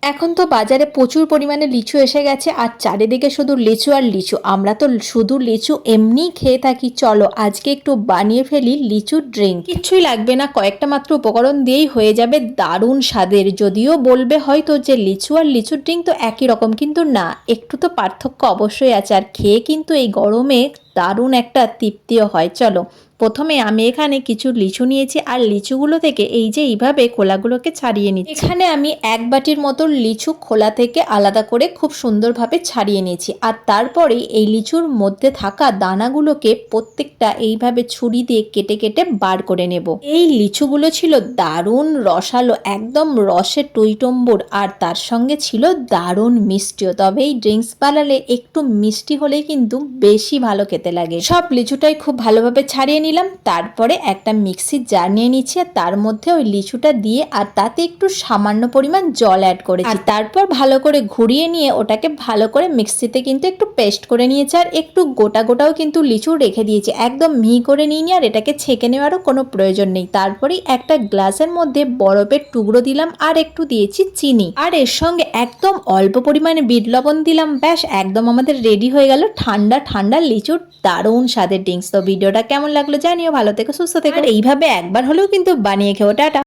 এখন তো বাজারে প্রচুর পরিমাণে লিচু এসে গেছে আর চারিদিকে শুধু লিচু আর লিচু। আমরা তো শুধু লিচু এমনিই খেয়ে থাকি। চলো আজকে একটু বানিয়ে ফেলি লিচুর ড্রিঙ্ক। কিছুই লাগবে না, কয়েকটা মাত্র উপকরণ দিয়েই হয়ে যাবে দারুণ স্বাদের। যদিও বলবে হয়তো যে লিচু আর লিচুর ড্রিঙ্ক তো একই রকম, কিন্তু না, একটু তো পার্থক্য অবশ্যই আছে। আর খেয়ে কিন্তু এই গরমে দারুণ একটা তৃপ্তিও হয়। চলো প্রথমে আমি এখানে কিছু লিচু নিয়েছি আর লিচুগুলো থেকে এই যে এইভাবে খোলাগুলোকে ছাড়িয়ে নিচ্ছি। এখানে আমি এক বাটির মতো লিচু খোলা থেকে আলাদা করে খুব সুন্দরভাবে ছাড়িয়ে নিয়েছি। আর তারপরে এই লিচুর মধ্যে থাকা দানাগুলোকে প্রত্যেকটা এইভাবে ছুরি দিয়ে কেটে কেটে বার করে নেব। এই লিচুগুলো ছিল দারুণ রসালো, একদম রসে টইটম্বুর, আর তার সঙ্গে ছিল দারুণ মিষ্টিও। তবে এই ড্রিঙ্কস বানালে একটু মিষ্টি হলেই কিন্তু বেশি ভালো খেতে লাগে। সব লিচুটাই খুব ভালোভাবে ছাড়িয়ে নিলাম। তারপরে একটা মিক্সির জার নিয়ে নিচ্ছি আর তার মধ্যে ওই লিচুটা দিয়ে আর তাতে একটু সামান্য পরিমাণ জল অ্যাড করেছি। আর তারপর ভালো করে ঘুরিয়ে নিয়ে ওটাকে ভালো করে মিক্সিতে কিন্তু একটু পেস্ট করে নিয়েছি। আর একটু গোটা গোটাও কিন্তু লিচু রেখে দিয়েছি, একদম মিহি করে নিয়ে আর এটাকে ছেঁকে নেওয়ারও কোনো প্রয়োজন নেই। তারপরেই একটা গ্লাসের মধ্যে বরফের টুকরো দিলাম আর একটু দিয়েছি চিনি, আর এর সঙ্গে একদম অল্প পরিমাণে বিট লবণ দিলাম। ব্যাস একদম আমাদের রেডি হয়ে গেল ঠান্ডা ঠান্ডা লিচুর দারুণ স্বাদের ড্রিঙ্কস। তো ভিডিওটা কেমন লাগলো জানিও। ভালো থেকো, সুস্থ থেকো। এইভাবে একবার হলেও কিন্তু বানিয়ে খেও। টাটা।